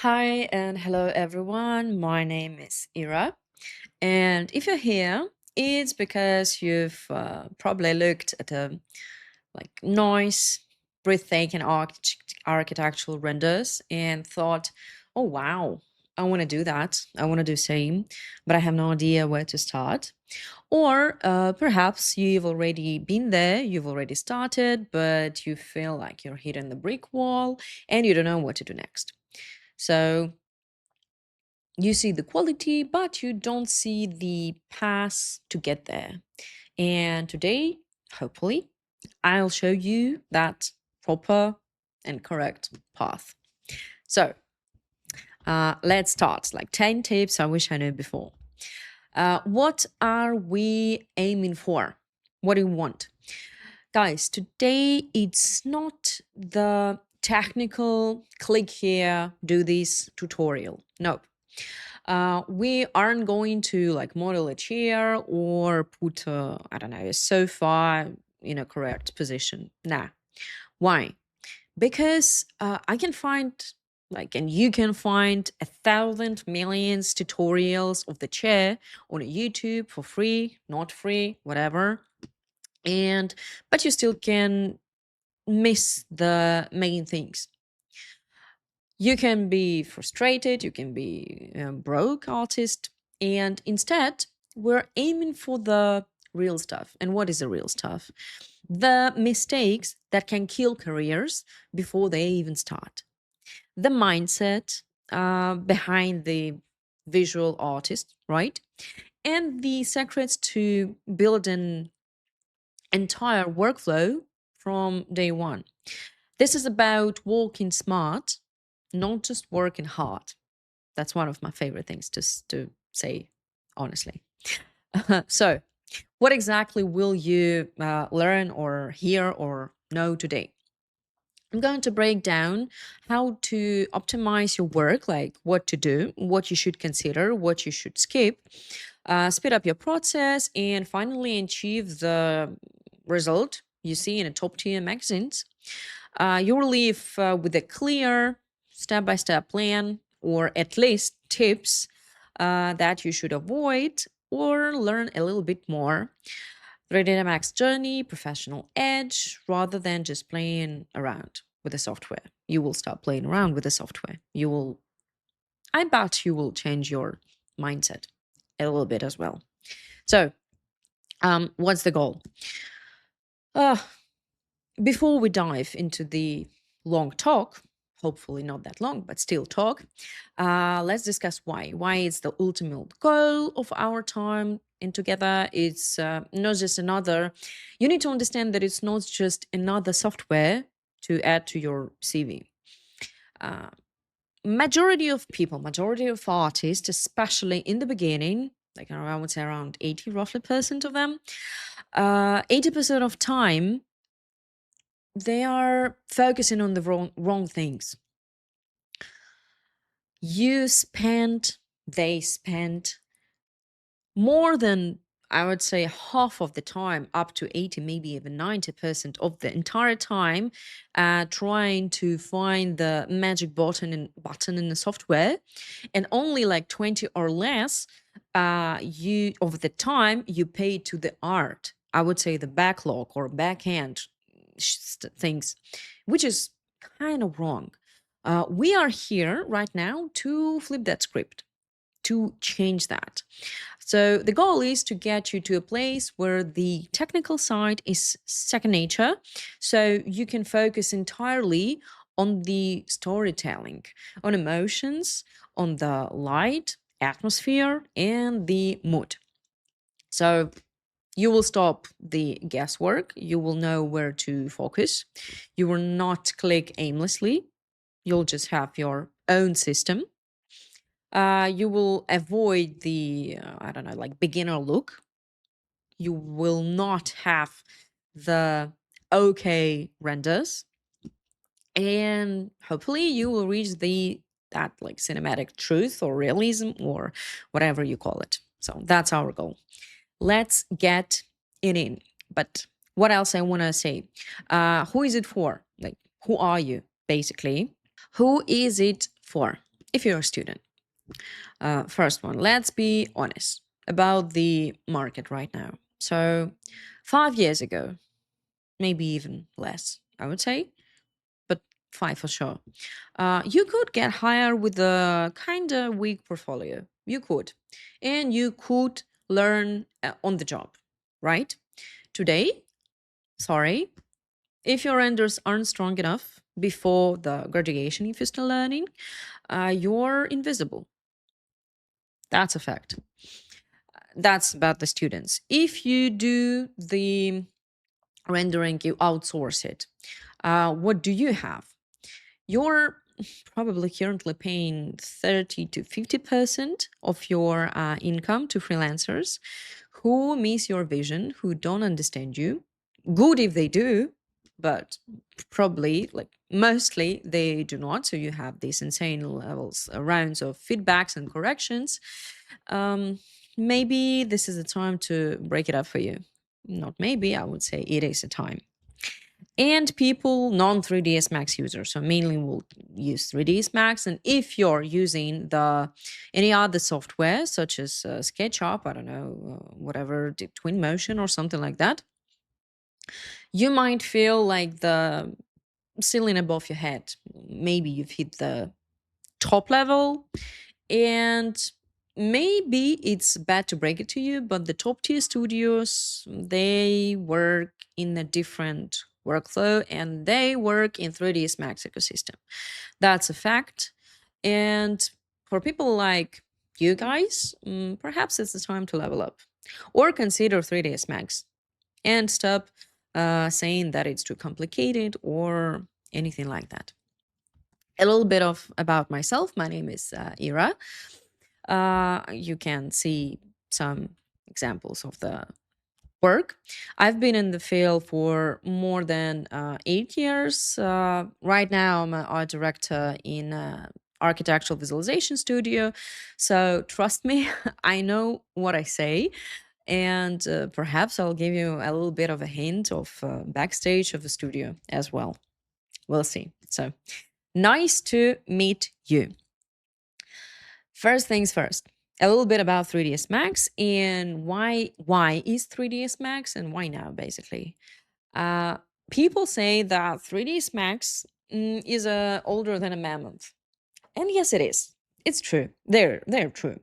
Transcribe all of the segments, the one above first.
Hi and hello everyone. My name is Ira, and if you're here, it's because you've probably looked at a nice, breathtaking architectural renders and thought, "Oh wow, I want to do that. I want to do same, but I have no idea where to start." Or perhaps you've already been there, you've already started, but you feel like you're hitting the brick wall and you don't know what to do next. So you see the quality, but you don't see the path to get there. And today, hopefully, I'll show you that proper and correct path. So let's start. Like 10 tips I wish I knew before. What are we aiming for? What do you want? Guys, today it's not the technical click here, do this tutorial. Nope. We aren't going to like model a chair or put I don't know, a sofa in a correct position. Nah. Why? Because I can find and you can find 1,000 millions tutorials of the chair on YouTube for free, not free, whatever. And but you still can miss the main things. You can be frustrated, you can be a broke artist, and instead, we're aiming for the real stuff. And what is the real stuff? The mistakes that can kill careers before they even start. The mindset behind the visual artist, right? And the secrets to build an entire workflow from day one. This is about working smart, not just working hard. That's one of my favorite things to say, honestly. So, what exactly will you learn or hear or know today? I'm going to break down how to optimize your work, like what to do, what you should consider, what you should skip, speed up your process, and finally achieve the result you see in a top tier magazines. You will leave with a clear step by step plan or at least tips that you should avoid or learn a little bit more. 3D Max journey, professional edge, rather than just playing around with the software. You will start playing around with the software. I bet you will change your mindset a little bit as well. So, what's the goal? Uh, Before we dive into the long talk, hopefully not that long, but still talk, let's discuss why. Why it's the ultimate goal of our time in together. It's not just another, you need to understand that it's not just another software to add to your CV. Uh, Majority of people, majority of artists, especially in the beginning, like I would say around 80 roughly percent of them, 80% of time they are focusing on the wrong things. They spent more than, I would say, half of the time, up to 80, maybe even 90% of the entire time, trying to find the magic button in the software, and only like 20 or less you of the time you pay to the art. I would say the backlog or backhand things, which is kind of wrong. We are here right now to flip that script, to change that. So the goal is to get you to a place where the technical side is second nature, so you can focus entirely on the storytelling, on emotions, on the light, atmosphere, and the mood. So you will stop the guesswork. You will know where to focus. You will not click aimlessly. You'll just have your own system. You will avoid the, I don't know, like beginner look. You will not have the okay renders. And hopefully you will reach that like cinematic truth or realism or whatever you call it. So that's our goal. Let's get it in. But what else I want to say? Who is it for? Like, who are you, basically? Who is it for? if you're a student. First one, let's be honest about the market right now. So, 5 years ago, maybe even less, I would say, but five for sure. You could get hired with a kind of weak portfolio. You could. And you could learn on the job, right? Today, sorry, if your renders aren't strong enough before the graduation, if you're still learning, you're invisible. That's a fact. That's about the students. If you do the rendering, you outsource it. What do you have? You're probably currently paying 30 to 50% of your income to freelancers who miss your vision, who don't understand you. Good if they do, but probably, like mostly, they do not. So you have these insane levels, rounds of feedbacks and corrections. Um, Maybe this is the time to break it up for you. Not maybe, I would say it is a time. And people, non 3ds Max users, so mainly will use 3ds Max. And if you're using the any other software such as SketchUp, I don't know, whatever, Twinmotion or something like that, you might feel like the ceiling above your head. Maybe you've hit the top level, and maybe it's bad to break it to you, but the top tier studios, they work in a different workflow and they work in 3ds Max ecosystem. That's a fact. And for people like you guys, perhaps it's the time to level up or consider 3ds Max and stop saying that it's too complicated or anything like that. A little bit of about myself. My name is Ira. You can see some examples of the work. I've been in the field for more than 8 years. Right now, I'm an art director in architectural visualization studio. So trust me, I know what I say. And perhaps I'll give you a little bit of a hint of backstage of the studio as well. We'll see. So nice to meet you. First things first, a little bit about 3ds Max and why is 3ds Max and why now, basically. Uh, People say that 3ds Max is older than a mammoth. And yes, it is. It's true. They're true.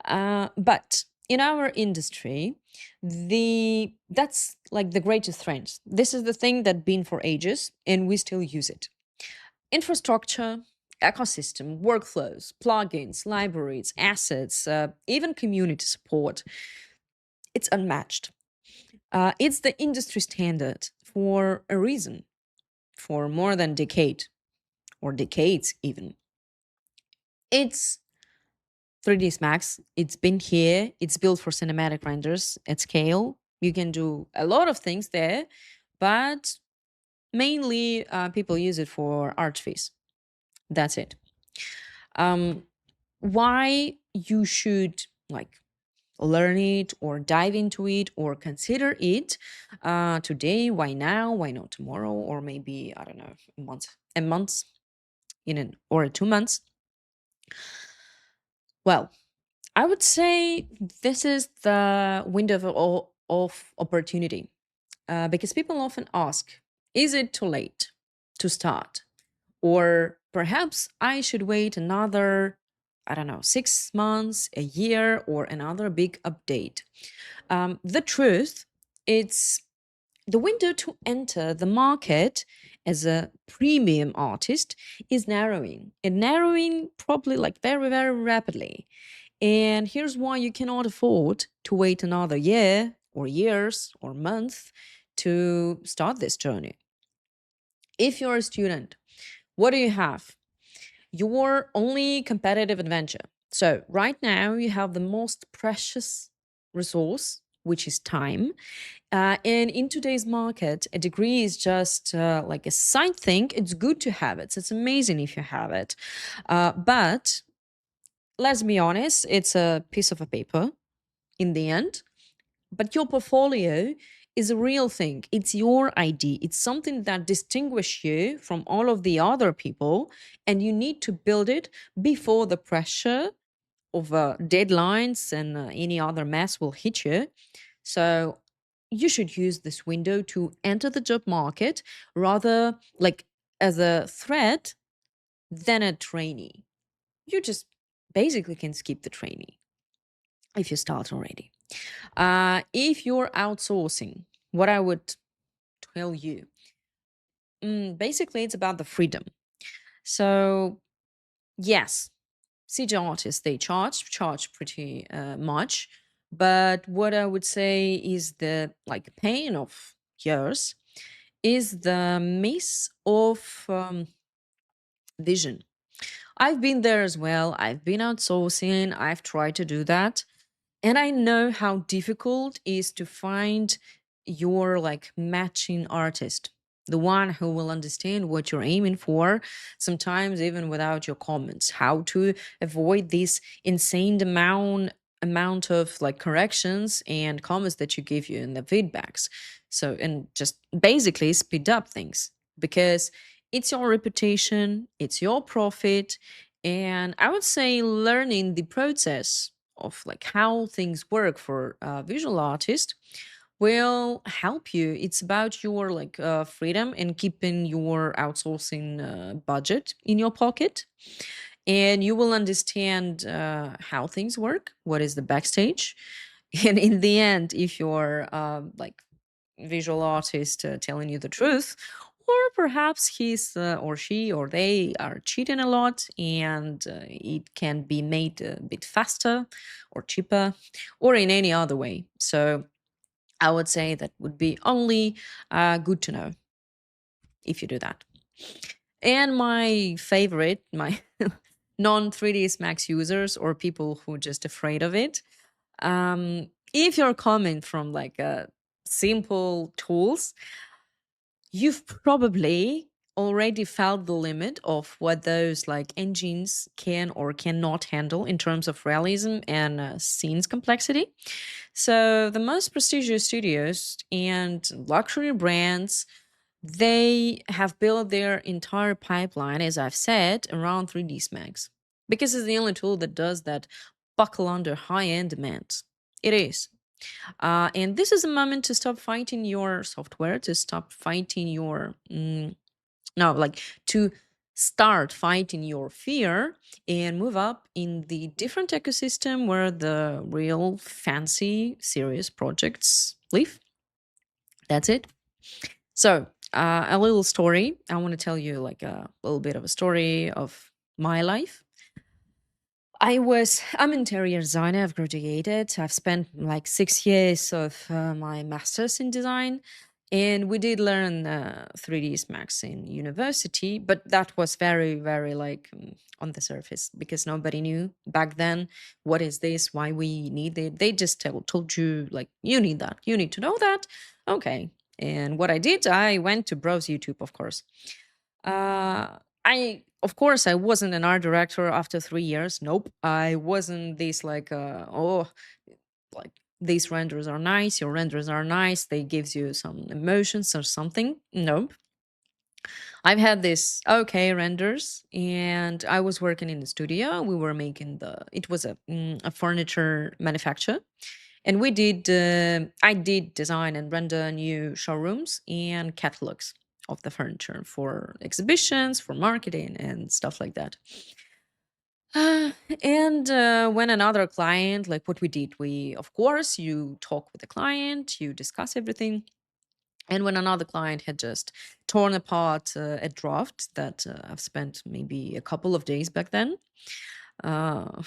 But in our industry, that's like the greatest strength. This is the thing that's been for ages, and we still use it. Infrastructure, ecosystem, workflows, plugins, libraries, assets, even community support. It's unmatched. It's the industry standard for a reason, for more than a decade or decades even. It's 3ds Max. It's been here. It's built for cinematic renders at scale. You can do a lot of things there, but mainly people use it for archviz. That's it. Why you should like learn it or dive into it or consider it today? Why now? Why not tomorrow? Or maybe, I don't know, months or 2 months? Well, I would say this is the window of opportunity because people often ask, is it too late to start? Or perhaps I should wait another, I don't know, 6 months, a year, or another big update. The truth, it's the window to enter the market as a premium artist is narrowing and narrowing probably like very, very rapidly. And here's why you cannot afford to wait another year or years or month to start this journey. If you're a student, what do you have? Your only competitive adventure. So, right now, you have the most precious resource, which is time. And in today's market, a degree is just like a side thing. It's good to have it. So it's amazing if you have it. But let's be honest, it's a piece of a paper in the end. But your portfolio is a real thing. It's your ID. It's something that distinguishes you from all of the other people, and you need to build it before the pressure of deadlines and any other mess will hit you. So you should use this window to enter the job market rather like as a threat than a trainee. You just basically can skip the trainee if you start already. If you're outsourcing, what I would tell you, basically, it's about the freedom. So, yes, CG artists they charge pretty much, but what I would say is the like pain of yours is the miss of vision. I've been there as well. I've been outsourcing. I've tried to do that. And I know how difficult it is to find your like matching artist, the one who will understand what you're aiming for, sometimes even without your comments, how to avoid this insane amount of like corrections and comments that you give you in the feedbacks. So and just basically speed up things because it's your reputation, it's your profit, and I would say learning the process of like how things work for a visual artist will help you. It's about your like freedom and keeping your outsourcing budget in your pocket, and you will understand how things work, what is the backstage, and in the end, if you're like visual artist telling you the truth, or perhaps he's or she or they are cheating a lot and it can be made a bit faster or cheaper or in any other way. So I would say that would be only good to know if you do that. And my favorite, my non 3ds Max users or people who are just afraid of it, if you're coming from like simple tools, you've probably already felt the limit of what those like engines can or cannot handle in terms of realism and scenes complexity. So the most prestigious studios and luxury brands, they have built their entire pipeline, as I've said, around 3D Max because it's the only tool that does that buckle under high-end demands. It is. And this is a moment to stop fighting your software, to stop fighting your, no, like to start fighting your fear and move up in the different ecosystem where the real fancy, serious projects live. That's it. So, a little story. I want to tell you like a little bit of a story of my life. I'm interior designer. I've graduated. I've spent like 6 years of my master's in design. And we did learn 3ds Max in university, but that was very, very like on the surface because nobody knew back then what is this, why we need it. They just told you like, you need that, you need to know that. Okay. And what I did, I went to browse YouTube, of course. I of course I wasn't an art director after 3 years. Nope. I wasn't this like oh like these renders are nice, your renders are nice, they gives you some emotions or something. Nope. I've had this okay renders and I was working in the studio. We were making it was a furniture manufacturer. And I did design and render new showrooms and catalogs of the furniture for exhibitions, for marketing, and stuff like that. Uh, and when another client, like what we did, of course, you talk with the client, you discuss everything. And when another client had just torn apart a draft that I've spent maybe a couple of days back then, uh,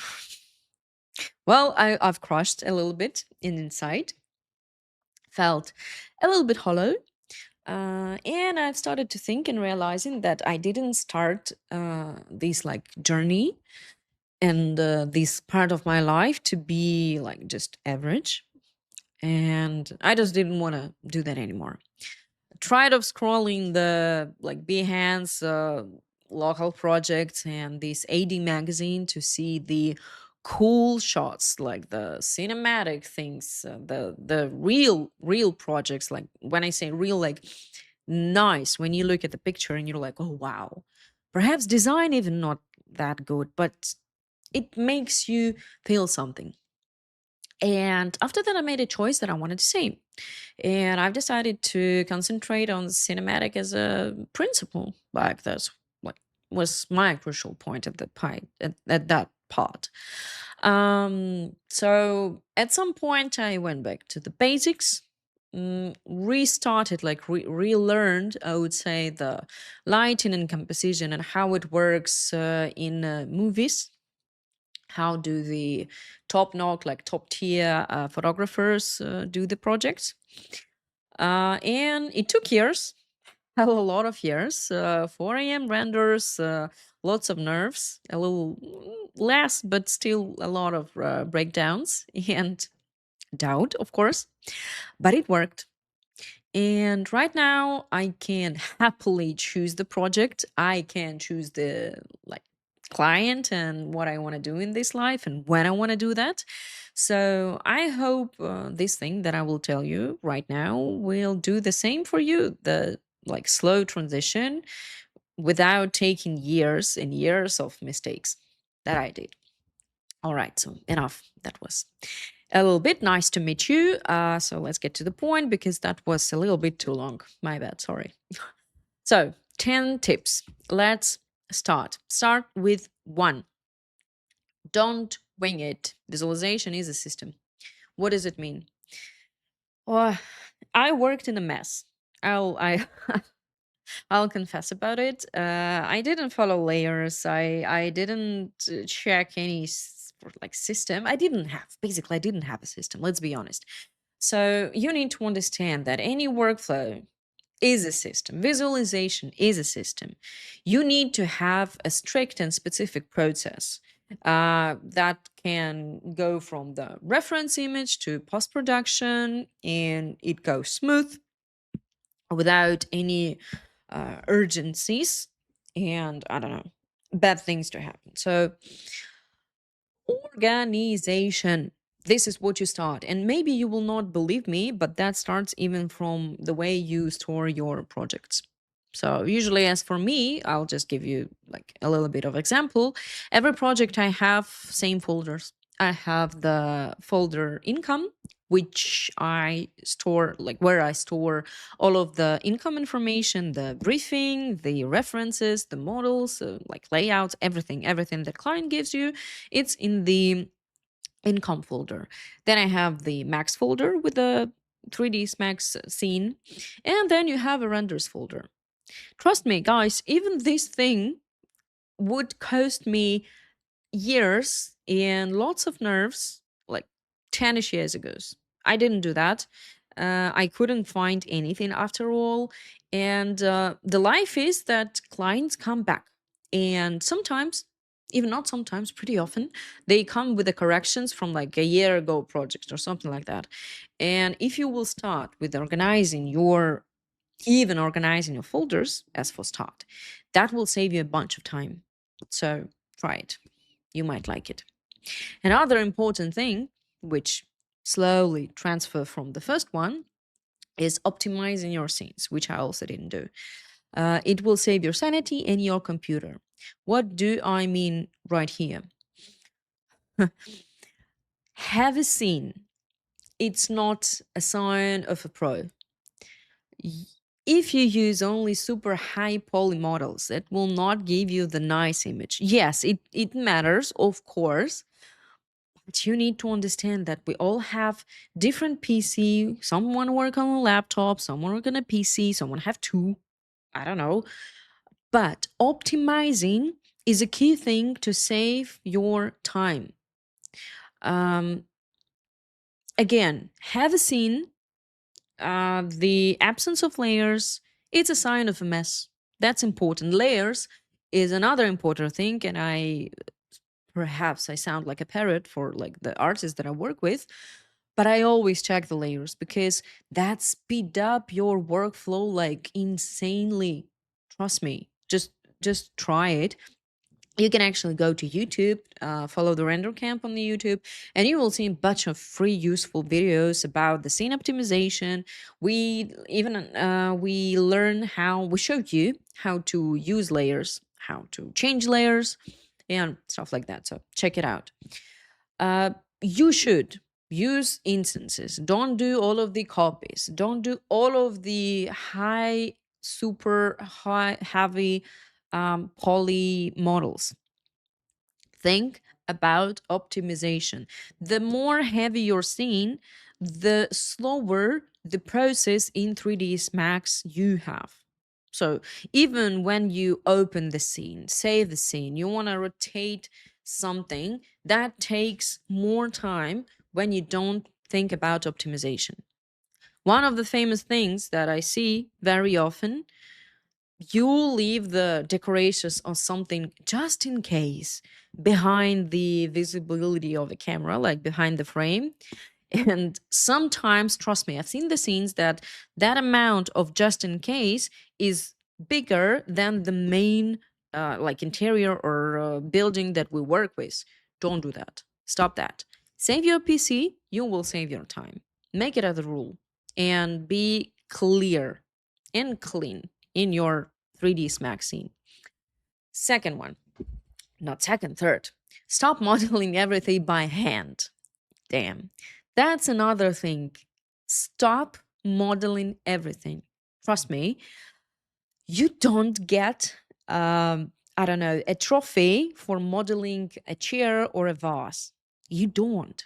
well, I've crushed a little bit inside, felt a little bit hollow. And I've started to think and realizing that I didn't start this like journey and this part of my life to be like just average. And I just didn't want to do that anymore. Tried of scrolling the like Behance local projects and this AD magazine to see the cool shots, like the cinematic things, the real projects. Like when I say real, like nice. When you look at the picture and you're like, oh wow, perhaps design even not that good, but it makes you feel something. And after that, I made a choice that I wanted to see. And I've decided to concentrate on cinematic as a principle. Like that's what was my crucial point at at that part. So at some point, I went back to the basics, restarted, like relearned, I would say, the lighting and composition and how it works in movies. How do the top notch, like top tier photographers do the projects? And it took years, a lot of years, 4 a.m. renders, lots of nerves, a little less, but still a lot of breakdowns and doubt, of course. But it worked. And right now, I can happily choose the project. I can choose the like client and what I want to do in this life and when I want to do that. So I hope this thing that I will tell you right now will do the same for you. The like slow transition without taking years and years of mistakes that I did. All right, so enough. That was a little bit nice to meet you. So let's get to the point because that was a little bit too long. My bad, sorry. So, 10 tips. Let's start. Start with one. Don't wing it. Visualization is a system. What does it mean? Well, I worked in a mess. I I'll confess about it. I didn't follow layers. I didn't check any like system. I didn't have a system. Let's be honest. So you need to understand that any workflow is a system. Visualization is a system. You need to have a strict and specific process that can go from the reference image to post production, and it goes smooth without any urgencies and I don't know, bad things to happen. So, organization. This is what you start. And maybe you will not believe me, but that starts even from the way you store your projects. So, usually, as for me, I'll just give you like a little bit of example. Every project I have same folders. I have the folder income, which I store, like where I store all of the income information, the briefing, the references, the models, like layouts, everything that client gives you. It's in the income folder. Then I have the max folder with the 3D max scene. And then you have a renders folder. Trust me, guys, even this thing would cost me years and lots of nerves, like 10ish years ago. I didn't do that. I couldn't find anything after all. And the life is that clients come back. And sometimes, even not sometimes, pretty often, they come with the corrections from like a year ago project or something like that. And if you will start with organizing your folders as for start, that will save you a bunch of time. So try it. You might like it. Another important thing, which slowly transfer from the first one, is optimizing your scenes, which I also didn't do. It will save your sanity and your computer. What do I mean right here? Have a scene. It's not a sign of a pro. If you use only super high poly models, it will not give you the nice image. Yes, it matters, of course, but you need to understand that we all have different PC. Someone work on a laptop, someone work on a PC, someone have two. I don't know. But optimizing is a key thing to save your time. Um, Again, have a scene. The absence of layers, it's a sign of a mess. That's important. Layers is another important thing, and perhaps I sound like a parrot for like the artists that I work with, but I always check the layers because that speed up your workflow like insanely. Trust me. Just try it. You can actually go to YouTube, follow the Render Camp on the YouTube, and you will see a bunch of free useful videos about the scene optimization. We learn how we show you how to use layers, how to change layers, and stuff like that. So check it out. You should use instances. Don't do all of the copies. Don't do all of the super high, heavy poly models. Think about optimization. The more heavy your scene, the slower the process in 3ds Max you have. So even when you open the scene, save the scene, you want to rotate something, that takes more time when you don't think about optimization. One of the famous things that I see very often, you leave the decorations or something just in case behind the visibility of the camera, like behind the frame. And sometimes, trust me, I've seen the scenes that amount of just in case is bigger than the main like interior or building that we work with. Don't do that. Stop that. Save your PC, you will save your time. Make it as a rule and be clear and clean in your 3D Max scene. Second one, not second, third. Stop modeling everything by hand. Damn. That's another thing. Stop modeling everything. Trust me, you don't get, I don't know, a trophy for modeling a chair or a vase. You don't.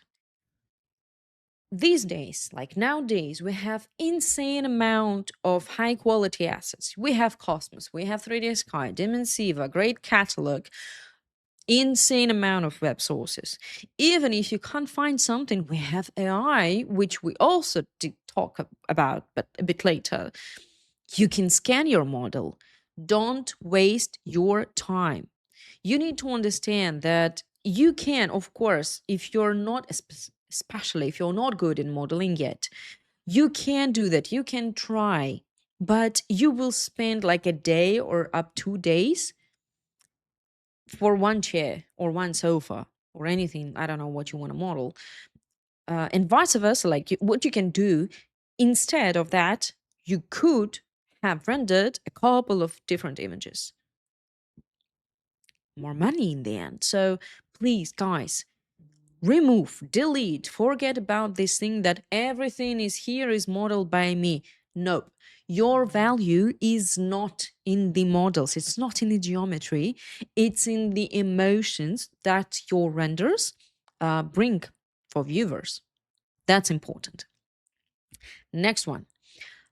These days, like nowadays, we have insane amount of high quality assets. We have Cosmos, we have 3D Sky, Dimensiva, great catalog, insane amount of web sources. Even if you can't find something, we have AI, which we also did talk about, but a bit later. You can scan your model. Don't waste your time. You need to understand that you can, of course, if you're not, especially if you're not good in modeling yet, you can do that. You can try, but you will spend like a day or up 2 days for one chair or one sofa or anything. I don't know what you want to model. And vice versa, like what you can do instead of that, you could have rendered a couple of different images. More money in the end. So please, guys, remove, delete, forget about this thing that everything is here is modeled by me. Nope. Your value is not in the models, it's not in the geometry, it's in the emotions that your renders bring for viewers. That's important. Next one,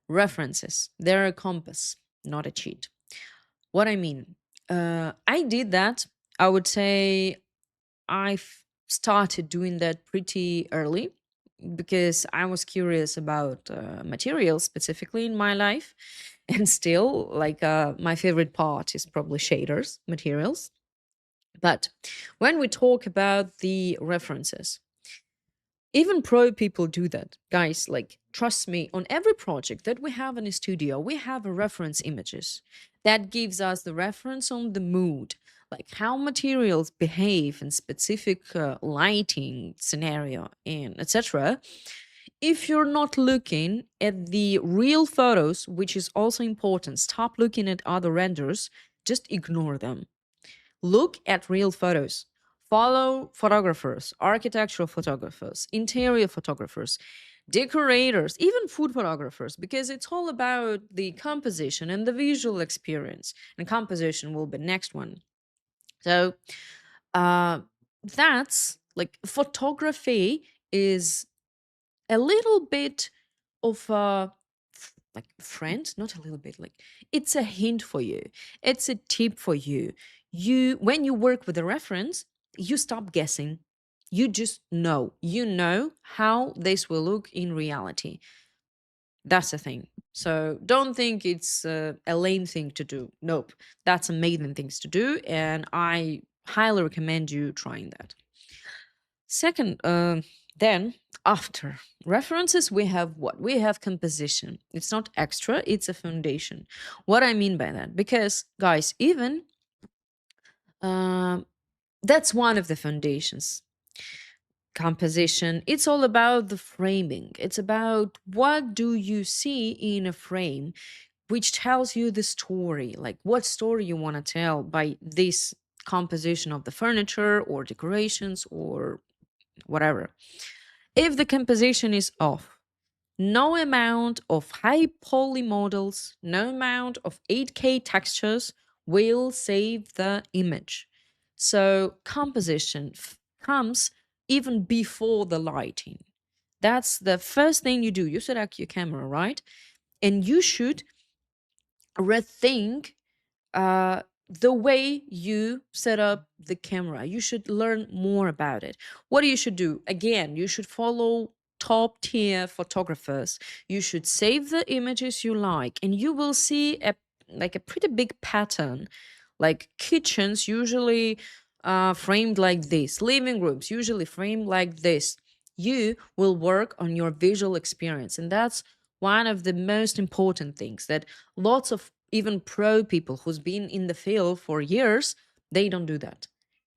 references. They're a compass, not a cheat. What I mean, I did that. I would say I've started doing that pretty early because I was curious about materials specifically in my life. And still, like, my favorite part is probably shaders, materials. But when we talk about the references, even pro people do that. Guys, like, trust me, on every project that we have in a studio, we have a reference images that gives us the reference on the mood, like how materials behave in specific lighting scenario and etc. If you're not looking at the real photos, which is also important, stop looking at other renders, just ignore them. Look at real photos. Follow photographers, architectural photographers, interior photographers, decorators, even food photographers, because it's all about the composition and the visual experience. And composition will be next one. So uh, that's like photography is a little bit of a like friend, not a little bit, like it's a hint for you, it's a tip for you. You, when you work with a reference, you stop guessing, you just know, you know how this will look in reality. That's the thing. So don't think it's a lame thing to do. Nope, that's amazing things to do, and I highly recommend you trying that. Second, then after references, we have what? We have composition. It's not extra, it's a foundation. What I mean by that? Because, guys, even Um, that's one of the foundations. Composition, it's all about the framing. It's about what do you see in a frame, which tells you the story, like what story you want to tell by this composition of the furniture or decorations or whatever. If the composition is off, no amount of high poly models, no amount of 8K textures will save the image. So composition comes even before the lighting. That's the first thing you do. You set up your camera, right? And you should rethink the way you set up the camera. You should learn more about it. What you should do? Again, you should follow top tier photographers. You should save the images you like, and you will see a pretty big pattern. Like kitchens usually framed like this, living rooms usually framed like this. You will work on your visual experience, and that's one of the most important things that lots of even pro people who's been in the field for years, they don't do that.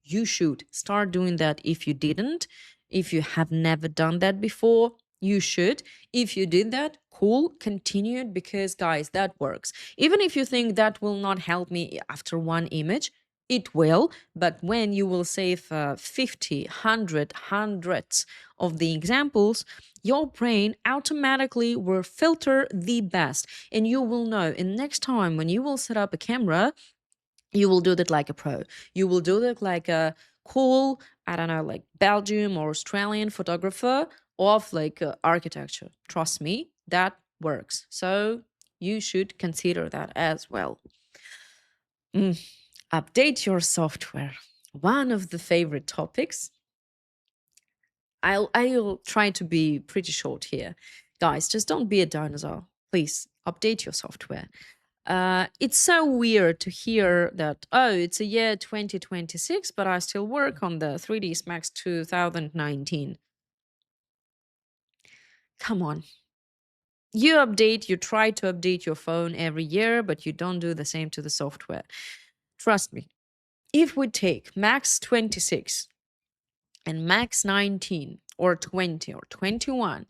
You should start doing that. If you didn't, if you have never done that before, you should. If you did that, cool, continue it, because guys, that works. Even if you think that will not help me after one image, it will. But when you will save 50, 100, hundreds of the examples, your brain automatically will filter the best, and you will know. And next time when you will set up a camera, you will do that like a pro. You will do that like a cool, I don't know, like Belgium or Australian photographer of like architecture. Trust me, that works. So you should consider that as well. Mm. Update your software. One of the favorite topics. I'll try to be pretty short here. Guys, just don't be a dinosaur. Please update your software. It's so weird to hear that, oh, it's a year 2026, but I still work on the 3ds Max 2019. Come on. You try to update your phone every year, but you don't do the same to the software. Trust me. If we take Max 26 and Max 19 or 20 or 21,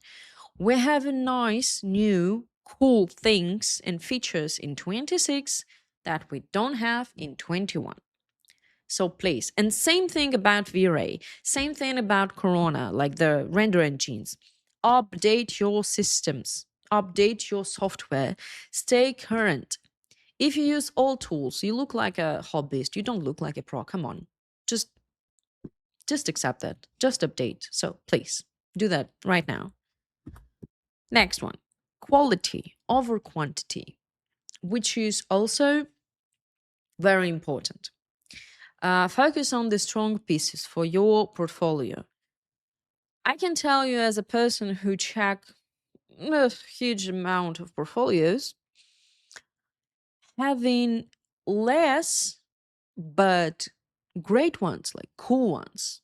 we have a nice new cool things and features in 26 that we don't have in 21. So please, and same thing about V-Ray, same thing about Corona, like the render engines. Update your systems, update your software, stay current. If you use old tools, you look like a hobbyist. You don't look like a pro. Come on, just just accept that. Just update. So please do that right now. Next one, quality over quantity, which is also very important. Focus on the strong pieces for your portfolio. I can tell you, as a person who check a huge amount of portfolios, having less but great ones, like cool ones,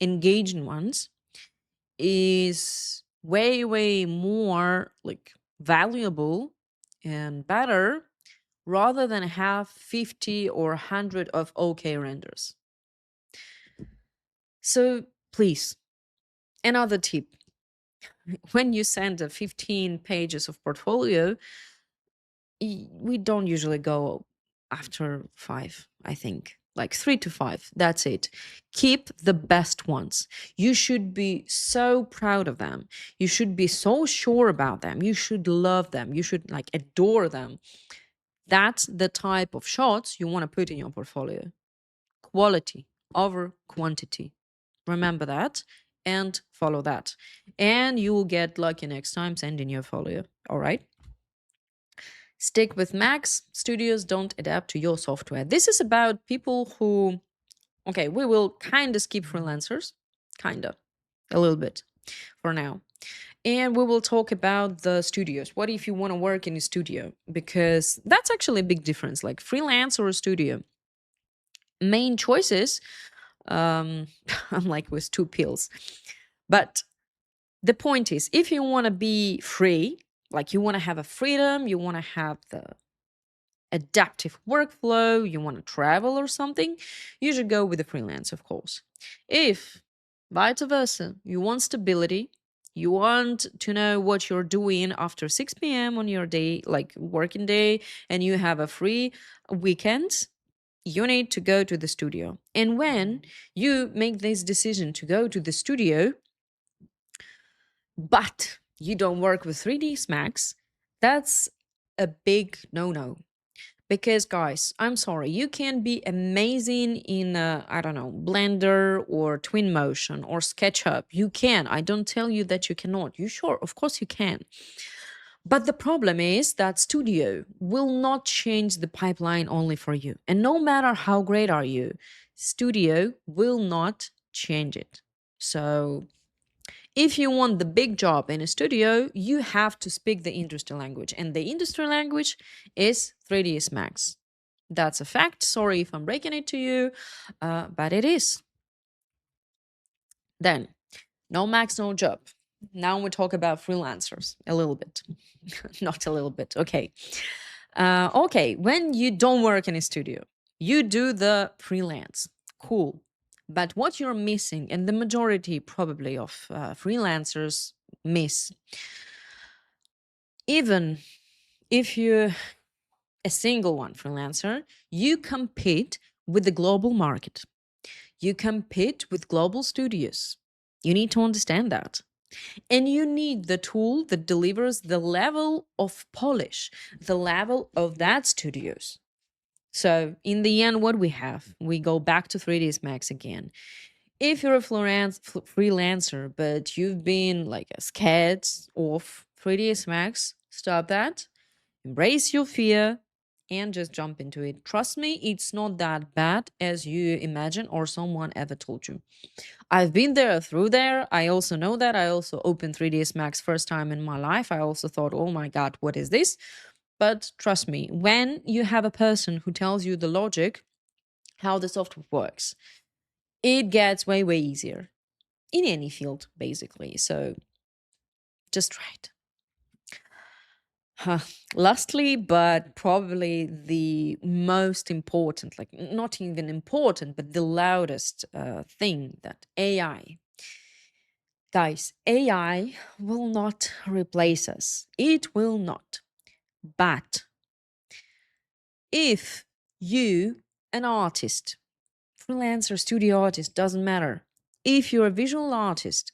engaging ones, is way, way more like valuable and better rather than have 50 or 100 of okay renders. So please, another tip, when you send a 15 pages of portfolio, we don't usually go after 5, I think. Like 3 to 5, that's it. Keep the best ones. You should be so proud of them. You should be so sure about them. You should love them. You should like adore them. That's the type of shots you want to put in your portfolio. Quality over quantity. Remember that and follow that. And you will get lucky next time sending your folio. All right. Stick with Macs. Studios don't adapt to your software. This is about people who, okay, we will kind of skip freelancers, kind of, a little bit for now. And we will talk about the studios. What if you want to work in a studio? Because that's actually a big difference, like freelance or a studio. Main choices, I'm like with 2 pills. But the point is, if you want to be free, like you want to have a freedom, you want to have the adaptive workflow, you want to travel or something, you should go with a freelance, of course. If vice versa, you want stability, you want to know what you're doing after 6 p.m. on your day, like working day, and you have a free weekend, you need to go to the studio. And when you make this decision to go to the studio, but you don't work with 3ds Max, that's a big no-no. Because guys, I'm sorry, you can be amazing in I don't know, Blender or Twinmotion or SketchUp. You can. I don't tell you that you cannot. You sure? Of course you can. But the problem is that studio will not change the pipeline only for you. And no matter how great are you, studio will not change it. So if you want the big job in a studio, you have to speak the industry language. And the industry language is 3ds Max. That's a fact. Sorry if I'm breaking it to you, but it is. Then, no max, no job. Now we talk about freelancers a little bit. Not a little bit. Okay. Okay. When you don't work in a studio, you do the freelance. Cool. But what you're missing, and the majority probably of freelancers miss, even if you're a single one freelancer, you compete with the global market. You compete with global studios. You need to understand that. And you need the tool that delivers the level of polish, the level of that studios. So in the end, what we have, we go back to 3ds Max again. If you're a freelancer, but you've been like scared of 3ds Max, stop that, embrace your fear, and just jump into it. Trust me, it's not that bad as you imagine or someone ever told you. I've been there through there. I also know that. I also opened 3ds Max first time in my life. I also thought, oh my God, what is this? But trust me, when you have a person who tells you the logic, how the software works, it gets way, way easier in any field, basically. So just try it. Lastly, but probably the most important, like not even important, but the loudest thing, that AI. Guys, AI will not replace us. It will not. But if you, an artist, freelancer, studio artist, doesn't matter. If you're a visual artist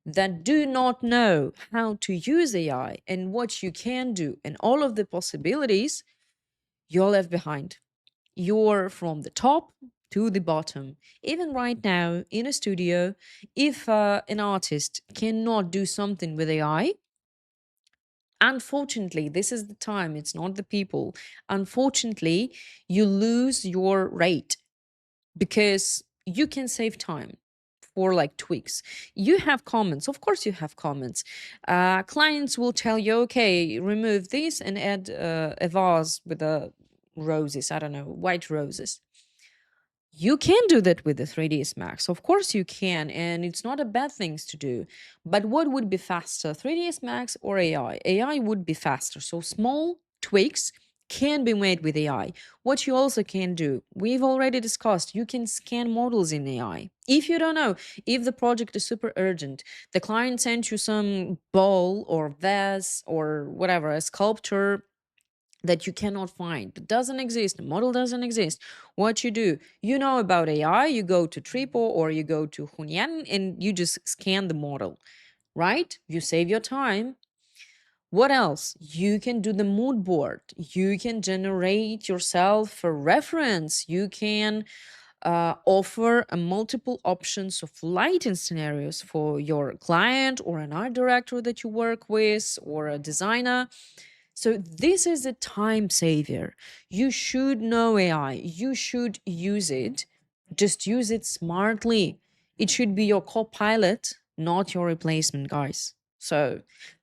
that do not know how to use AI and what you can do and all of the possibilities, you're left behind. You're from the top to the bottom. Even right now in a studio, if an artist cannot do something with AI, unfortunately, this is the time, it's not the people. Unfortunately, you lose your rate because you can save time for like tweaks. You have comments, of course, you have comments. Clients will tell you, okay, remove this and add a vase with roses, I don't know, white roses. You can do that with the 3ds Max. Of course you can, and it's not a bad thing to do. But what would be faster, 3ds Max or AI? AI would be faster. So small tweaks can be made with AI. What you also can do, we've already discussed, you can scan models in AI. If you don't know, if the project is super urgent, the client sent you some bowl or vase or whatever, a sculpture that you cannot find, that doesn't exist, the model doesn't exist. What you do, you know about AI, you go to Tripo or you go to Hunyan and you just scan the model, right? You save your time. What else? You can do the mood board. You can generate yourself a reference. You can offer multiple options of lighting scenarios for your client or an art director that you work with or a designer. So this is a time saver. You should know AI. You should use it. Just use it smartly. It should be your co-pilot, not your replacement, guys. So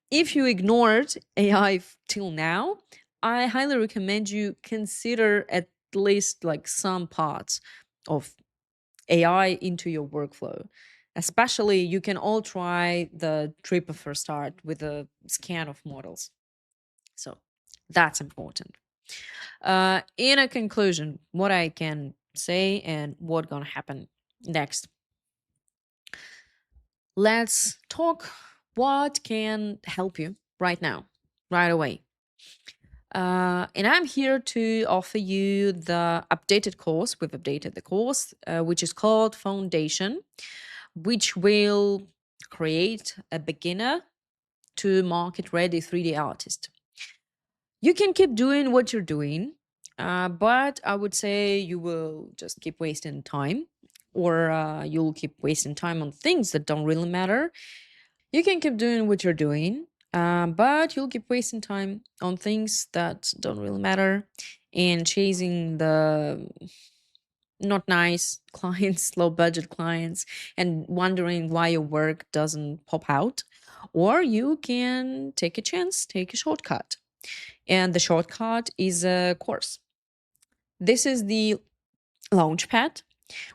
if you ignored AI till now, I highly recommend you consider at least like some parts of AI into your workflow. Especially, you can all try the trip of first start with a scan of models. So that's important. In a conclusion, what I can say and what gonna happen next. Let's talk what can help you right now, right away. And I'm here to offer you the updated course. We've updated the course, which is called Foundation, which will create a beginner to market ready 3D artist. You can keep doing what you're doing, but I would say you will just keep wasting time, or you'll keep wasting time on things that don't really matter. You can keep doing what you're doing, but you'll keep wasting time on things that don't really matter and chasing the not nice clients, low budget clients, and wondering why your work doesn't pop out. Or you can take a chance, take a shortcut. And the shortcut is a course. This is the launch pad.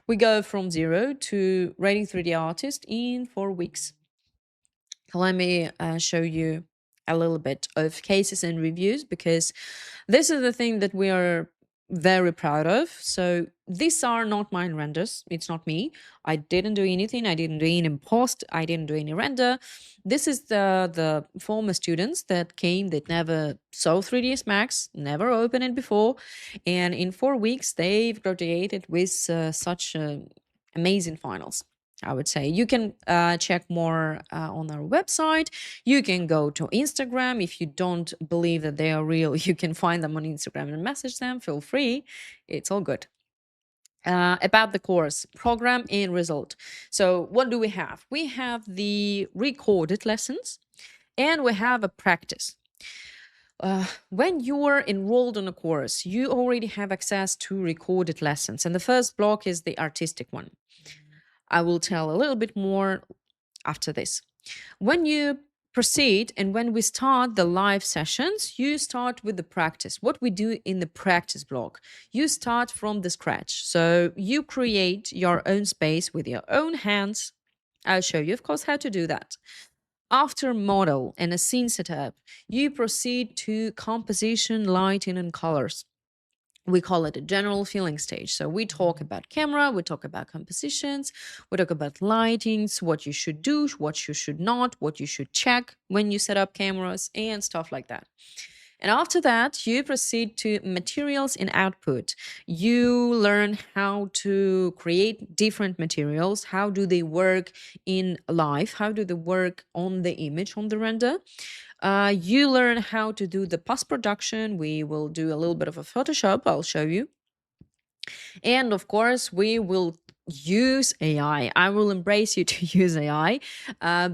We go from zero to Writing 3D Artist in 4 weeks. Let me show you a little bit of cases and reviews because this is the thing that we are very proud of. So these are not mine renders. It's not me. I didn't do anything. I didn't do any post. I didn't do any render. This is the former students that came that never saw 3ds Max, never opened it before, and in 4 weeks they've graduated with such amazing finals. I would say you can check more on our website. You can go to Instagram. If you don't believe that they are real, you can find them on Instagram and message them. Feel free. It's all good. About the course program and result. So, what do we have? We have the recorded lessons and we have a practice. When you're enrolled on a course, you already have access to recorded lessons. And the first block is the artistic one. I will tell a little bit more after this. When you proceed and when we start the live sessions, you start with the practice. What we do in the practice block, you start from the scratch. So you create your own space with your own hands. I'll show you, of course, how to do that. After model and a scene setup, you proceed to composition, lighting, and colors. We call it a general feeling stage. So we talk about camera, we talk about compositions, we talk about lightings, what you should do, what you should not, what you should check when you set up cameras, and stuff like that. And after that, you proceed to materials and output. You learn how to create different materials. How do they work in life? How do they work on the image, on the render? You learn how to do the post production. We will do a little bit of a Photoshop. I'll show you. And of course, we will use AI. I will embrace you to use AI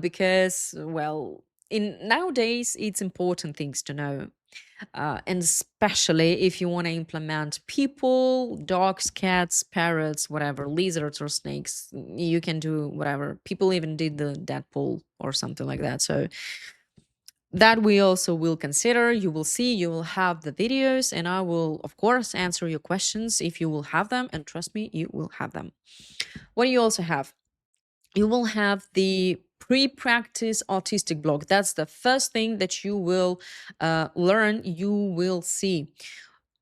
because, well, in nowadays, it's important things to know. And especially if you want to implement people, dogs, cats, parrots, whatever, lizards or snakes, you can do whatever. People even did the Deadpool or something like that. So that we also will consider. You will see, you will have the videos, and I will, of course, answer your questions if you will have them. And trust me, you will have them. What do you also have? You will have the pre-practice artistic block. That's the first thing that you will learn, you will see.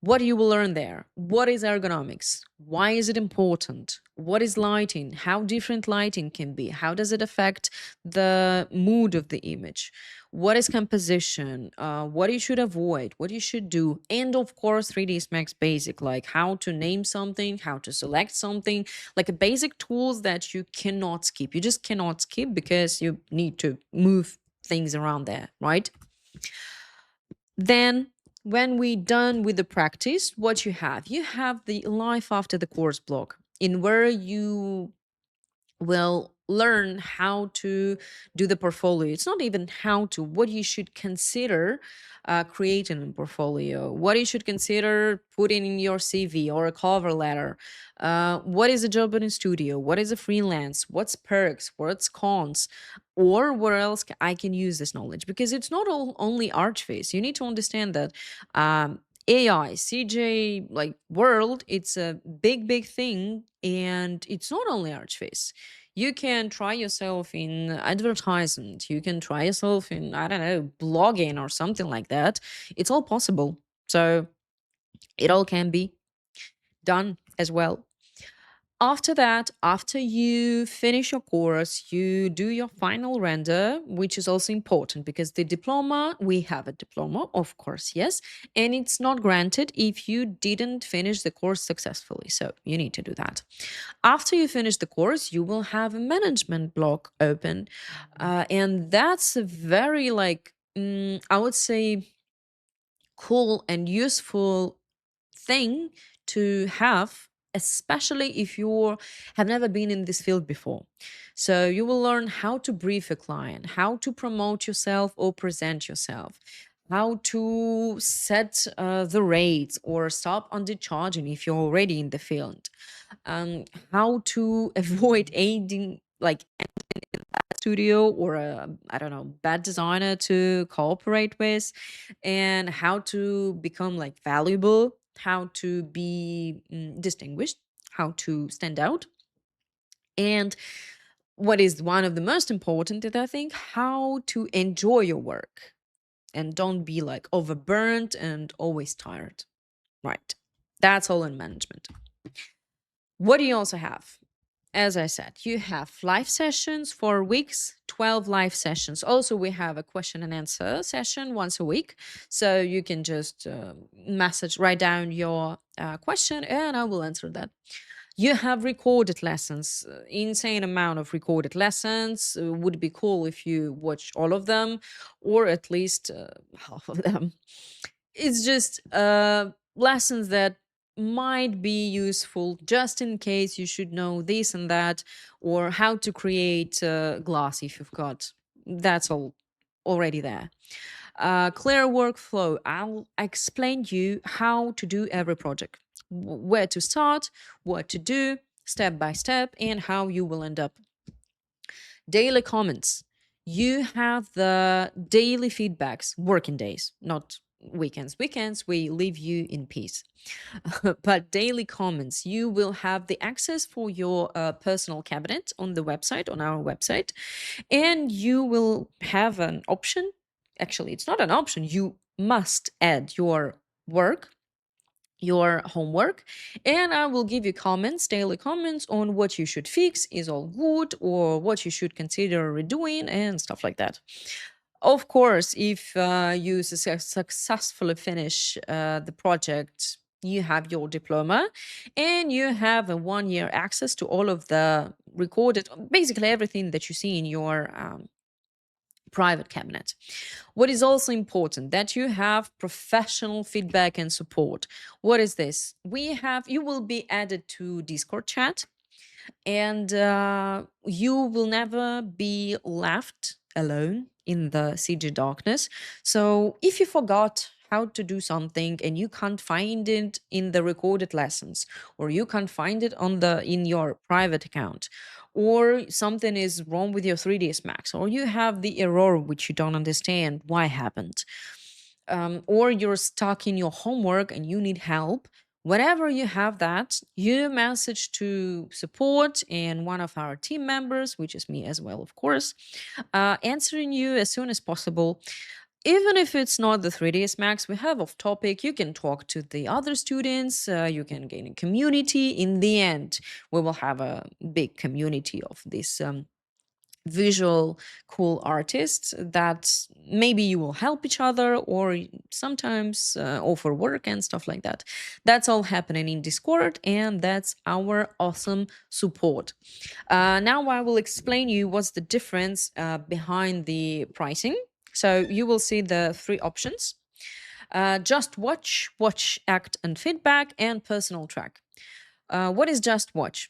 What you will learn there? What is ergonomics? Why is it important? What is lighting? How different lighting can be? How does it affect the mood of the image? What is composition? What you should avoid? What you should do? And of course, 3ds Max basic, like how to name something, how to select something, like a basic tools that you cannot skip. You just cannot skip because you need to move things around there, right? Then when we done with the practice, what you have the life after the course block in where you will learn how to do the portfolio. It's not even how to, what you should consider creating a portfolio, what you should consider putting in your CV or a cover letter. What is a job in a studio? What is a freelance? What's perks? What's cons? Or where else I can use this knowledge? Because it's not all, only archviz. You need to understand that AI, CJ, like world, it's a big, big thing. And it's not only archviz. You can try yourself in advertisement. You can try yourself in, I don't know, blogging or something like that. It's all possible. So It all can be done as well. After that, after you finish your course, you do your final render, which is also important because the diploma, we have a diploma, of course, yes, and it's not granted if you didn't finish the course successfully. So you need to do that. After you finish the course, you will have a management block open. And that's a very, like, I would say, cool and useful thing to have, especially if you have never been in this field before. So you will learn how to brief a client, how to promote yourself or present yourself, how to set the rates or stop undercharging if you're already in the field, how to avoid aiding, like, studio or a, I don't know, bad designer to cooperate with, and how to become like valuable, how to be distinguished, how to stand out, and what is one of the most important is, I think, how to enjoy your work and don't be like overburnt and always tired. Right. That's all in management. What do you also have? As I said, you have live sessions for weeks, 12 live sessions. Also, we have a question and answer session once a week. So you can just write down your question, and I will answer that. You have recorded lessons, insane amount of recorded lessons. Would be cool if you watch all of them, or at least half of them. It's just lessons that might be useful just in case you should know this and that, or how to create glass if you've got. That's all already there. Clear workflow. I'll explain you how to do every project, where to start, what to do, step by step, and how you will end up. Daily comments. You have the daily feedbacks, working days, not weekends. Weekends, we leave you in peace. But daily comments, you will have the access for your personal cabinet on the website, on our website, and you will have an option. Actually, it's not an option. You must add your work, your homework, and I will give you comments, daily comments on what you should fix, is all good, or what you should consider redoing, and stuff like that. Of course, if you successfully finish the project, you have your diploma and you have a 1 year access to all of the recorded, basically everything that you see in your private cabinet. What is also important that you have professional feedback and support. What is this? You will be added to Discord chat, and you will never be left alone in the CG darkness. So if you forgot how to do something and you can't find it in the recorded lessons, or you can't find it in your private account, or something is wrong with your 3ds Max, or you have the error which you don't understand why happened, or you're stuck in your homework and you need help. Whenever you have that, you message to support and one of our team members, which is me as well, of course, answering you as soon as possible. Even if it's not the 3ds Max, we have off topic. You can talk to the other students, you can gain a community. In the end, we will have a big community of this visual cool artists that maybe you will help each other, or sometimes offer work and stuff like that. That's all happening in Discord, and that's our awesome support. Now I will explain you what's the difference behind the pricing. So you will see the 3 options: just watch, watch, act and feedback, and personal track. What is just watch?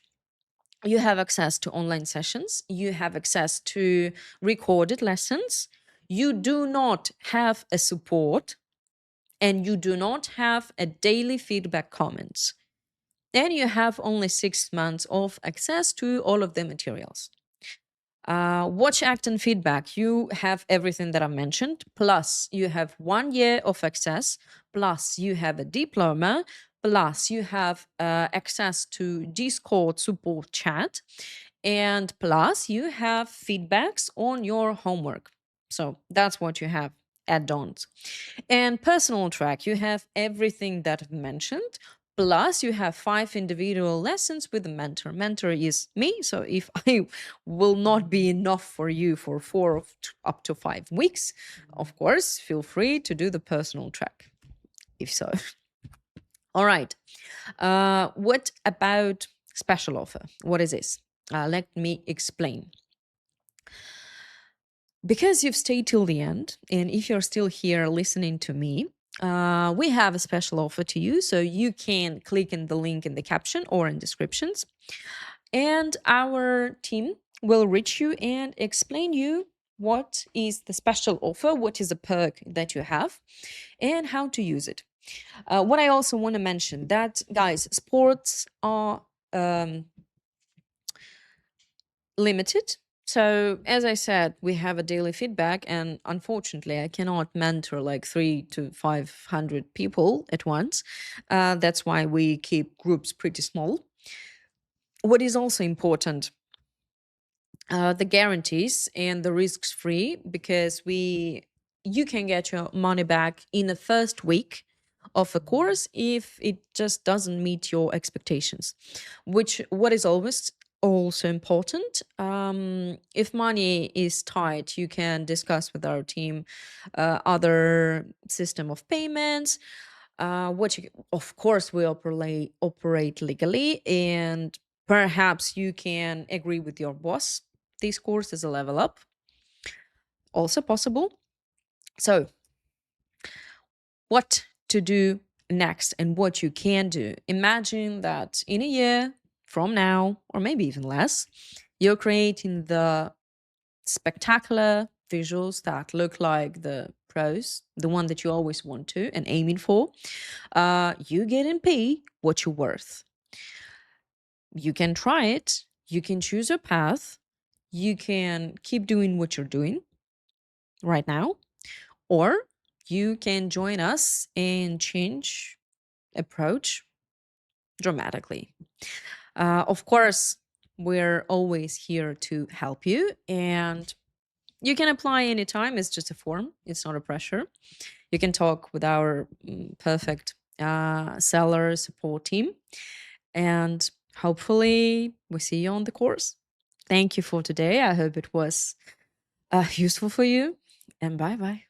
You have access to online sessions, you have access to recorded lessons, you do not have a support, and you do not have a daily feedback comments. And you have only 6 months of access to all of the materials. Watch, act, and feedback. You have everything that I mentioned, plus you have 1 year of access, plus you have a diploma, plus you have access to Discord support chat, and plus you have feedbacks on your homework. So that's what you have add-ons. And personal track, you have everything that I've mentioned. Plus, you have 5 individual lessons with a mentor. Mentor is me. So if I will not be enough for you for up to 5 weeks, of course, feel free to do the personal track, if so. All right. What about special offer? What is this? Let me explain. Because you've stayed till the end, and if you're still here listening to me, we have a special offer to you. So you can click in the link in the caption or in descriptions, and our team will reach you and explain you what is the special offer, what is the perk that you have, and how to use it. What I also want to mention that, guys, sports are limited. So, as I said, we have a daily feedback, and unfortunately, I cannot mentor like 300 to 500 people at once. That's why we keep groups pretty small. What is also important, the guarantees and the risks free, because you can get your money back in the first week of a course if it just doesn't meet your expectations, which what is always also important. If money is tight, you can discuss with our team other system of payments, which of course we operate legally, and perhaps you can agree with your boss. This course is a level up, also possible. So what to do next and what you can do. Imagine that in a year from now, or maybe even less, you're creating the spectacular visuals that look like the pros, the one that you always want to and aiming for. You get in pay what you're worth. You can try it. You can choose a path. You can keep doing what you're doing right now, or you can join us and change approach dramatically. Of course, we're always here to help you, and you can apply anytime. It's just a form, it's not a pressure. You can talk with our perfect seller support team, and hopefully, we see you on the course. Thank you for today. I hope it was useful for you, and bye bye.